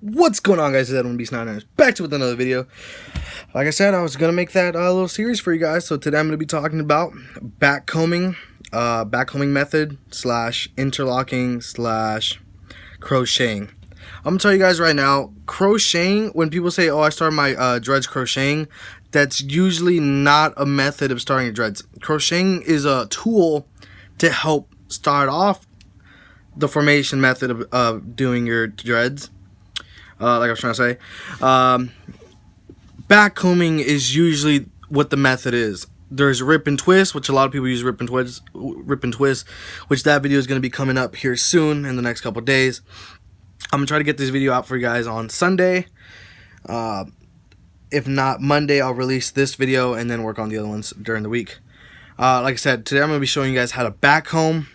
What's going on, guys? It's Edwin Beast 99 back to with another video. Like I said, I was gonna make that little series for you guys. So today I'm gonna be talking about backcombing, backcombing method slash interlocking slash crocheting. I'm gonna tell you guys right now, crocheting. When people say, "Oh, I started my dreads crocheting," that's usually not a method of starting your dreads. Crocheting is a tool to help start off the formation method of doing your dreads. Like I was trying to say, backcombing is usually what the method is. There's rip and twist, which a lot of people use rip and twist, which that video is going to be coming up here soon in the next couple days. I'm going to try to get this video out for you guys on Sunday. If not Monday, I'll release this video and then work on the other ones during the week. Like I said, today I'm going to be showing you guys how to backcomb,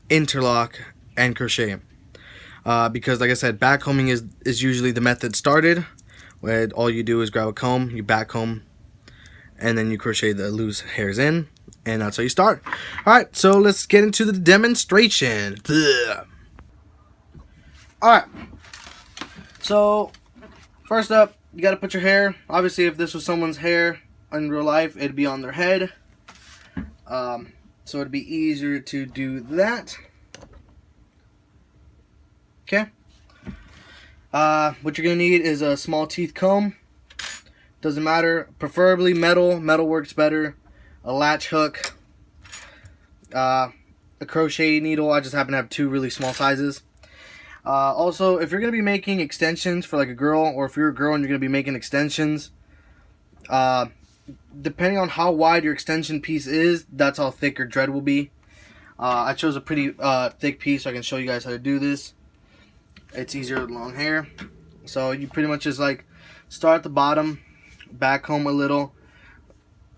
interlock, and crochet. Because like I said, backcombing is usually the method started, where all you do is grab a comb, you backcomb, and then you crochet the loose hairs in, and that's how you start. Alright, so let's get into the demonstration. Alright, so first up, you gotta put your hair. Obviously, if this was someone's hair in real life, it'd be on their head. So it'd be easier to do that. Okay. What you're gonna need is a small teeth comb. Doesn't matter. Preferably metal. Metal works better. A latch hook. A crochet needle. I just happen to have two really small sizes. Also, if you're gonna be making extensions for like a girl, or if you're a girl and you're gonna be making extensions, depending on how wide your extension piece is, that's how thick your dread will be. I chose a pretty thick piece so I can show you guys how to do this. It's easier with long hair. So you pretty much just like start at the bottom, backcomb a little.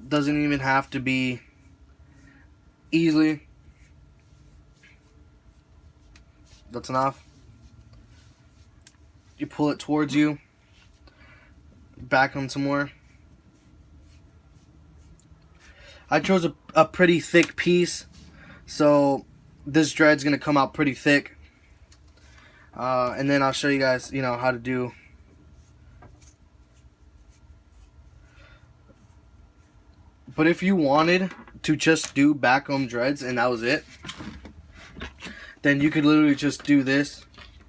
Doesn't even have to be easily. That's enough. You pull it towards you, backcomb some more. I chose a pretty thick piece, so this dread's gonna come out pretty thick. And then I'll show you guys, how to do. But if you wanted to just do backcomb dreads and that was it, then you could literally just do this,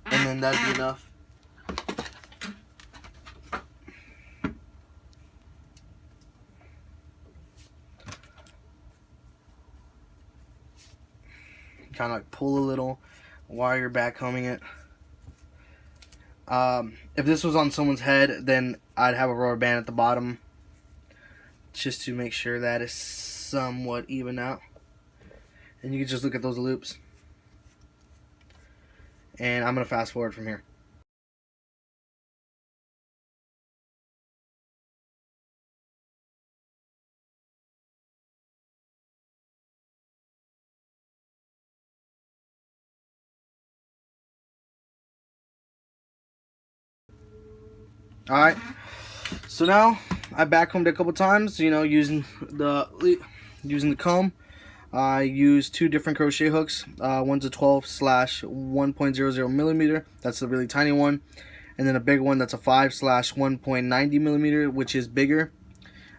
and then that'd be enough. Kind of like pull a little while you're backcombing it. If this was on someone's head, then I'd have a rubber band at the bottom just to make sure that is somewhat even out. And you can just look at those loops. And I'm going to fast forward from here. Alright, so now I backcombed a couple times, using the comb. I used two different crochet hooks. One's a 12/1.00 millimeter, that's a really tiny one, and then a big one that's a 5/1.90 millimeter, which is bigger.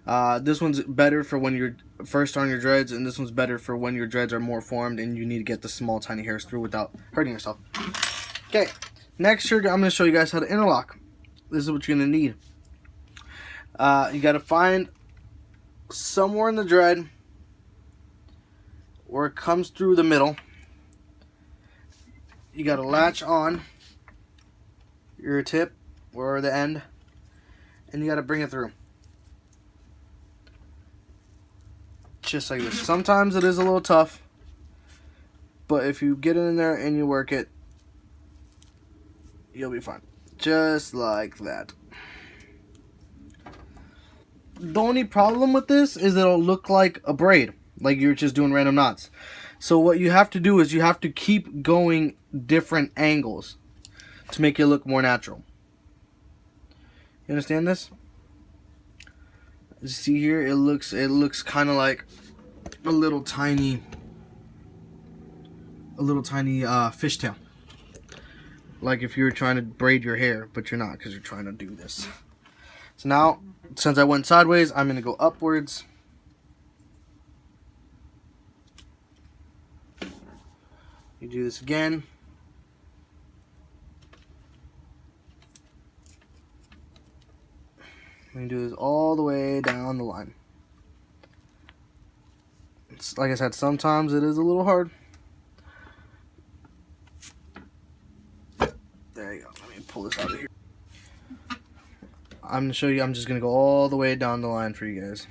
This one's better for when you're first starting your dreads, and this one's better for when your dreads are more formed and you need to get the small tiny hairs through without hurting yourself. Okay, next I'm going to show you guys how to interlock. This is what you're going to need. You got to find somewhere in the dread where it comes through the middle. You got to latch on your tip or the end, and you got to bring it through. Just like this. Sometimes it is a little tough, but if you get in there and you work it, you'll be fine. Just like that. The only problem with this is it'll look like a braid, like you're just doing random knots. So what you have to do is you have to keep going different angles to make it look more natural. You understand this? As you see here, it looks kind of like a little tiny fishtail. like if you're trying to braid your hair, but you're not because you're trying to do this. So now, since I went sideways, I'm going to go upwards. You do this again. And do this all the way down the line. It's, like I said, sometimes it is a little hard. There you go. Let me pull this out of here. I'm going to show you. I'm just going to go all the way down the line for you guys.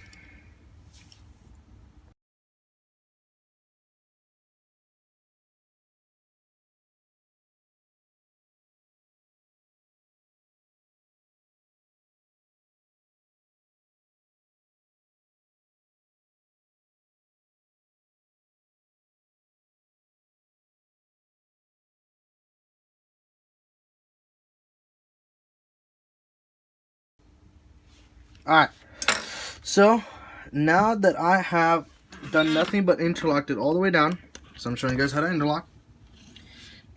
Alright, so now that I have done nothing but interlocked it all the way down, so I'm showing you guys how to interlock.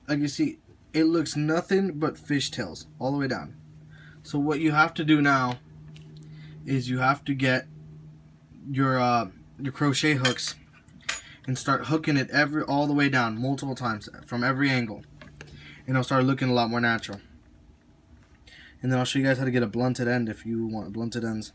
Like you see, it looks nothing but fishtails all the way down. So what you have to do now is you have to get your crochet hooks and start hooking it all the way down multiple times from every angle, and it'll start looking a lot more natural. And then I'll show you guys how to get a blunted end if you want blunted ends.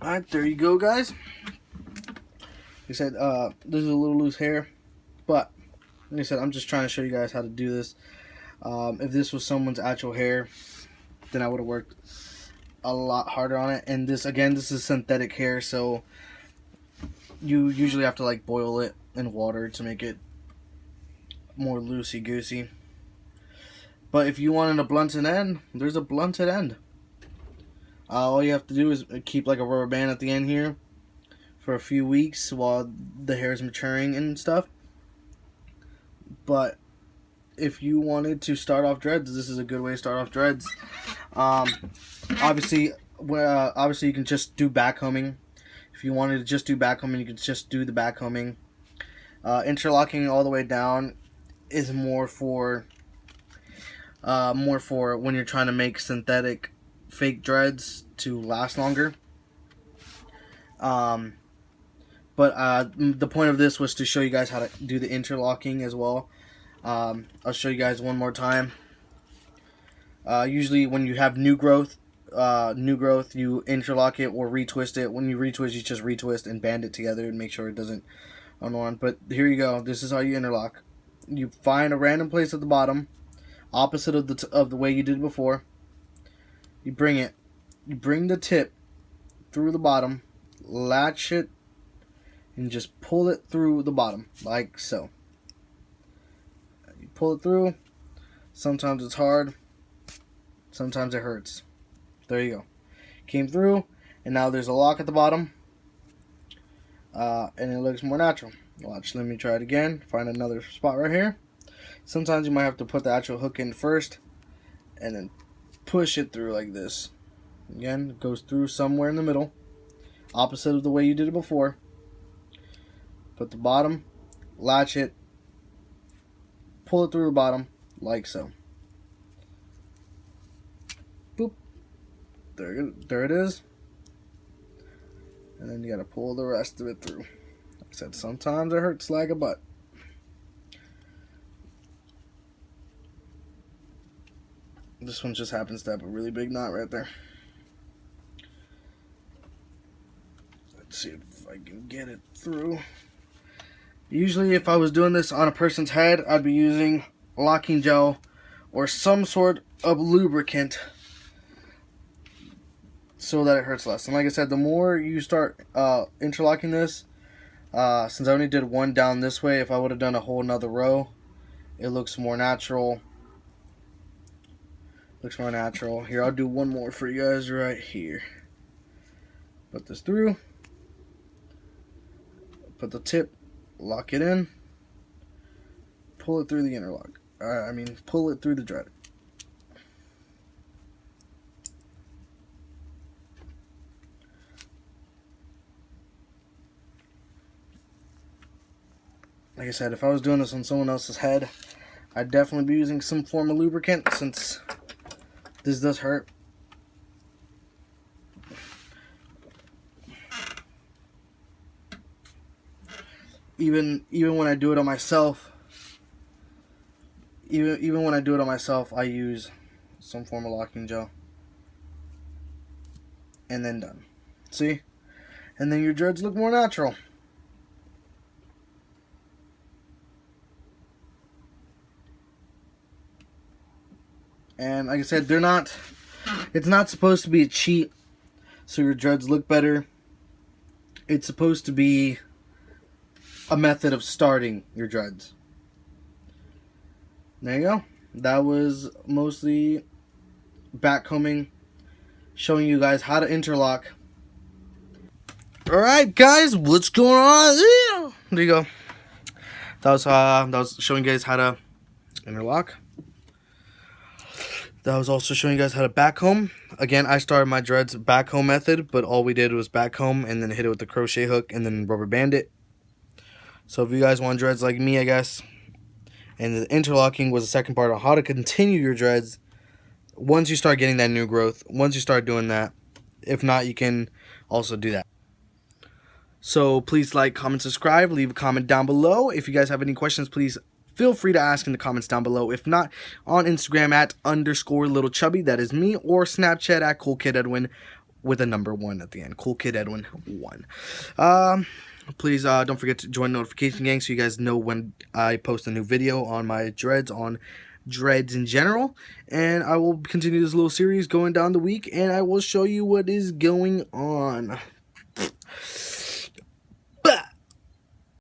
Alright, there you go, guys. Like I said, this is a little loose hair, but like I said, I'm just trying to show you guys how to do this. If this was someone's actual hair, then I would have worked a lot harder on it. And this, again, this is synthetic hair, so you usually have to like boil it in water to make it more loosey-goosey. But if you wanted a blunted end, there's a blunted end. All you have to do is keep like a rubber band at the end here for a few weeks while the hair is maturing and stuff. But if you wanted to start off dreads, this is a good way to start off dreads. Obviously you can just do backcombing. If you wanted to just do backcombing, you could just do the backcombing. Interlocking all the way down is more for when you're trying to make synthetic fake dreads to last longer. But the point of this was to show you guys how to do the interlocking as well. I'll show you guys one more time. Usually when you have new growth, you interlock it or retwist it. When you retwist, you just retwist and band it together and make sure it doesn't unwind. But here you go. This is how you interlock. You find a random place at the bottom, opposite of the way you did before. You bring the tip through the bottom, latch it, and just pull it through the bottom, like so. You pull it through. Sometimes it's hard, sometimes it hurts. There you go. Came through, and now there's a lock at the bottom, and it looks more natural. Watch, let me try it again. Find another spot right here. Sometimes you might have to put the actual hook in first, and then push it through like this. Again, it goes through somewhere in the middle, opposite of the way you did it before. Put the bottom, latch it, pull it through the bottom, like so. Boop. There it is. And then you gotta pull the rest of it through. Like I said, sometimes it hurts like a butt. This one just happens to have a really big knot right there. Let's see if I can get it through. Usually if I was doing this on a person's head, I'd be using locking gel or some sort of lubricant so that it hurts less. And like I said, the more you start interlocking this, since I only did one down this way, if I would have done a whole nother row, it looks more natural. Looks more natural. Here, I'll do one more for you guys right here. Put this through. Put the tip, lock it in, pull it through the interlock. Pull it through the dread. Like I said, if I was doing this on someone else's head, I'd definitely be using some form of lubricant, since this does hurt. Even when I do it on myself, even when I do it on myself, I use some form of locking gel. And then done. See? And then your dreads look more natural. And like I said, it's not supposed to be a cheat so your dreads look better. It's supposed to be a method of starting your dreads. There you go. That was mostly backcombing, showing you guys how to interlock. Alright guys, what's going on? Yeah. There you go. That was showing you guys how to interlock. That was also showing you guys how to backcomb. Again, I started my dreads backcomb method, but all we did was backcomb and then hit it with the crochet hook and then rubber band it. So if you guys want dreads like me, I guess, and the interlocking was the second part of how to continue your dreads once you start getting that new growth, once you start doing that. If not, you can also do that. So please like, comment, subscribe, leave a comment down below. If you guys have any questions, please feel free to ask in the comments down below. If not, on Instagram at _littlechubby, that is me, or Snapchat at coolkidedwin with a number 1 at the end, coolkidedwin1. Please don't forget to join the notification gang so you guys know when I post a new video on my dreads, on dreads in general. And I will continue this little series going down the week, and I will show you what is going on.